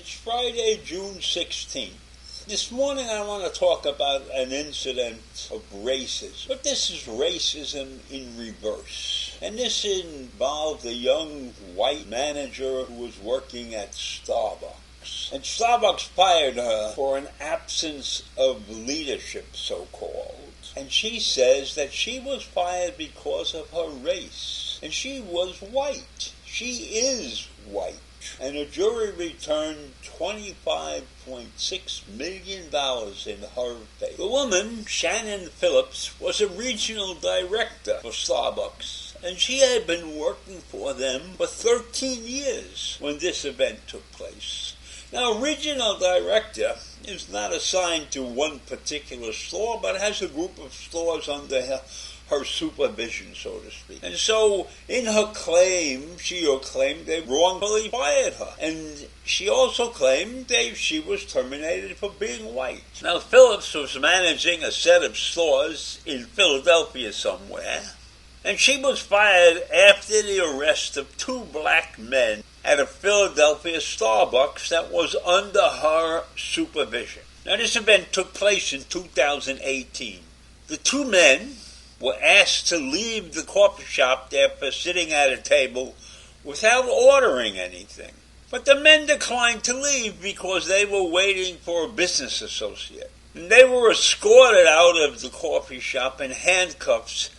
It's Friday, June 16th. This morning I want to talk about an incident of racism, but this is racism in reverse. And this involved a young white manager who was working at Starbucks. And Starbucks fired her for an absence of leadership, so-called. And she says that she was fired because of her race. And she was white. She is white. And a jury returned $25.6 million in her favor. The woman, Shannon Phillips, was a regional director for Starbucks, and she had been working for them for 13 years when this event took place. Now, a regional director is not assigned to one particular store, but has a group of stores under her supervision, so to speak. And so, in her claim, she claimed they wrongfully fired her. And she also claimed that she was terminated for being white. Now, Phillips was managing a set of stores in Philadelphia somewhere, and she was fired after the arrest of two black men at a Philadelphia Starbucks that was under her supervision. Now, this event took place in 2018. The two men were asked to leave the coffee shop after sitting at a table without ordering anything. But the men declined to leave because they were waiting for a business associate. And they were escorted out of the coffee shop in handcuffs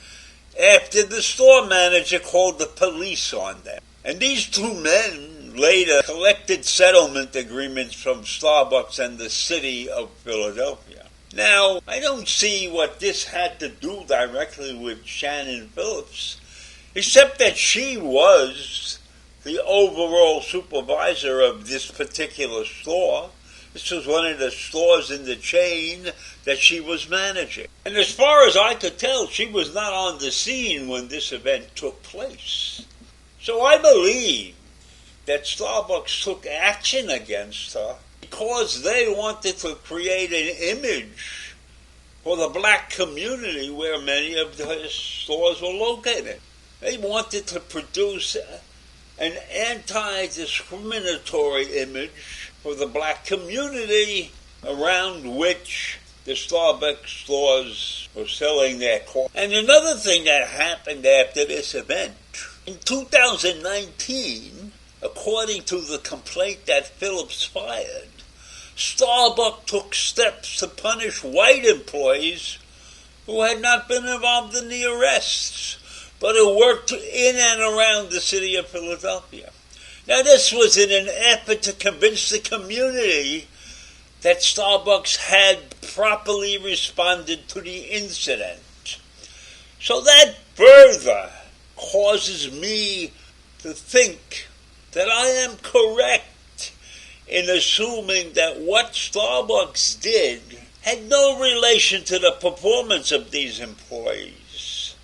after the store manager called the police on them. And these two men later collected settlement agreements from Starbucks and the city of Philadelphia. Now, I don't see what this had to do directly with Shannon Phillips, except that she was the overall supervisor of this particular store. This was one of the stores in the chain that she was managing. And as far as I could tell, she was not on the scene when this event took place. So I believe that Starbucks took action against her because they wanted to create an image for the black community where many of the stores were located. They wanted to produce an anti-discriminatory image for the black community around which the Starbucks stores were selling their coffee. And another thing that happened after this event, in 2019, according to the complaint that Phillips fired, Starbucks took steps to punish white employees who had not been involved in the arrests, but who worked in and around the city of Philadelphia. Now, this was in an effort to convince the community that Starbucks had properly responded to the incident. So that further causes me to think that I am correct in assuming that what Starbucks did had no relation to the performance of these employees,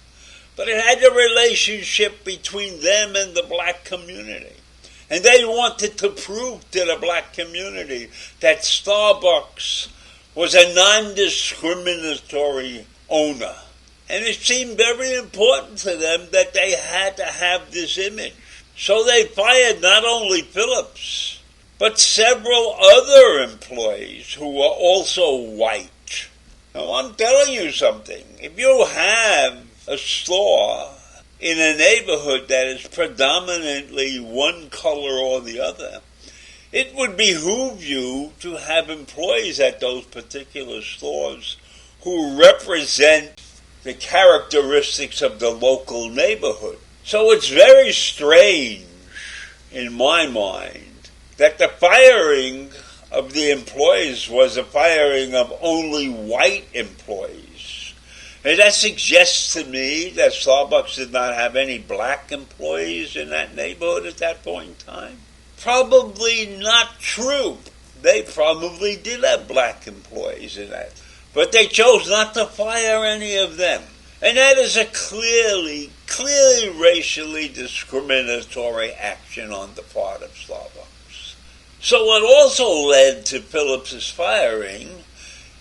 but it had a relationship between them and the black community. And they wanted to prove to the black community that Starbucks was a non-discriminatory owner. And it seemed very important to them that they had to have this image. So they fired not only Phillips, but several other employees who were also white. Now, I'm telling you something. If you have a store in a neighborhood that is predominantly one color or the other, it would behoove you to have employees at those particular stores who represent the characteristics of the local neighborhood. So it's very strange, in my mind, that the firing of the employees was a firing of only white employees. And that suggests to me that Starbucks did not have any black employees in that neighborhood at that point in time. Probably not true. They probably did have black employees in that. But they chose not to fire any of them. And that is a clearly racially discriminatory action on the part of Starbucks. So what also led to Phillips's firing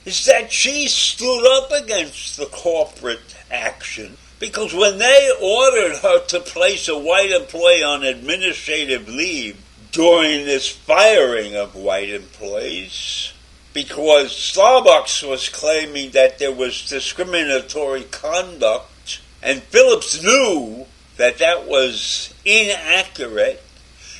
is that she stood up against the corporate action, because when they ordered her to place a white employee on administrative leave during this firing of white employees, because Starbucks was claiming that there was discriminatory conduct, and Phillips knew that that was inaccurate,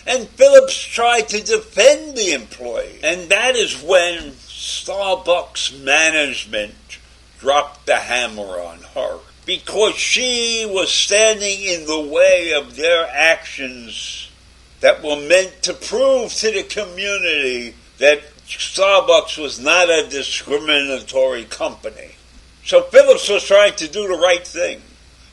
and Phillips tried to defend the employee. And that is when Starbucks management dropped the hammer on her, because she was standing in the way of their actions that were meant to prove to the community that Starbucks was not a discriminatory company. So Phillips was trying to do the right thing.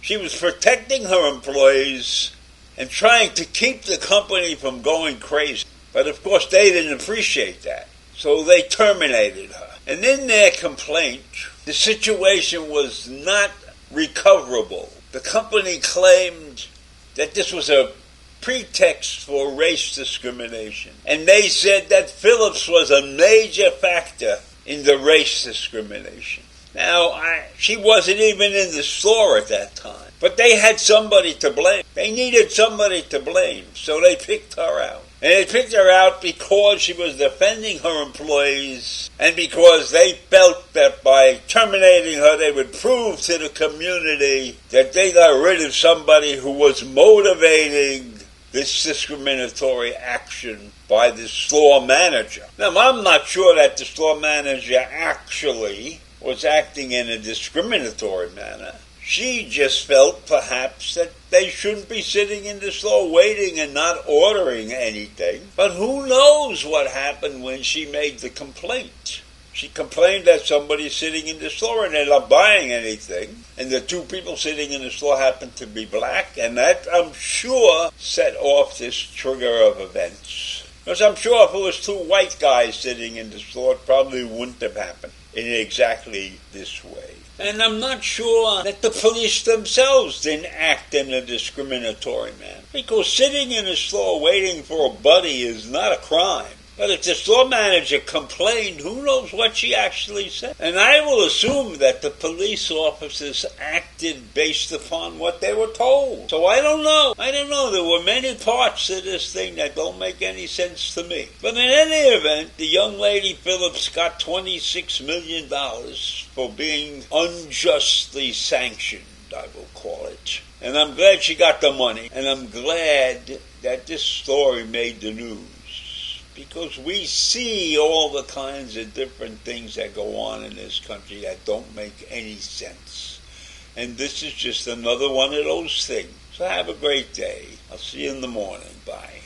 She was protecting her employees and trying to keep the company from going crazy. But of course they didn't appreciate that. So they terminated her. And in their complaint, the situation was not recoverable. The company claimed that this was a pretext for race discrimination. And they said that Phillips was a major factor in the race discrimination. Now, she wasn't even in the store at that time. But they had somebody to blame. They needed somebody to blame, so they picked her out. And they picked her out because she was defending her employees and because they felt that by terminating her, they would prove to the community that they got rid of somebody who was motivating this discriminatory action by the store manager. Now, I'm not sure that the store manager actually was acting in a discriminatory manner. She just felt perhaps that they shouldn't be sitting in the store waiting and not ordering anything. But who knows what happened when she made the complaint. She complained that somebody's sitting in the store and they're not buying anything. And the two people sitting in the store happened to be black. And that, I'm sure, set off this trigger of events. Because I'm sure if it was two white guys sitting in the store, it probably wouldn't have happened in exactly this way. And I'm not sure that the police themselves didn't act in a discriminatory manner. Because sitting in a store waiting for a buddy is not a crime. But if the store manager complained, who knows what she actually said? And I will assume that the police officers acted based upon what they were told. So I don't know. There were many parts to this thing that don't make any sense to me. But in any event, the young lady Phillips got $26 million for being unjustly sanctioned, I will call it. And I'm glad she got the money. And I'm glad that this story made the news. Because we see all the kinds of different things that go on in this country that don't make any sense. And this is just another one of those things. So have a great day. I'll see you in the morning. Bye.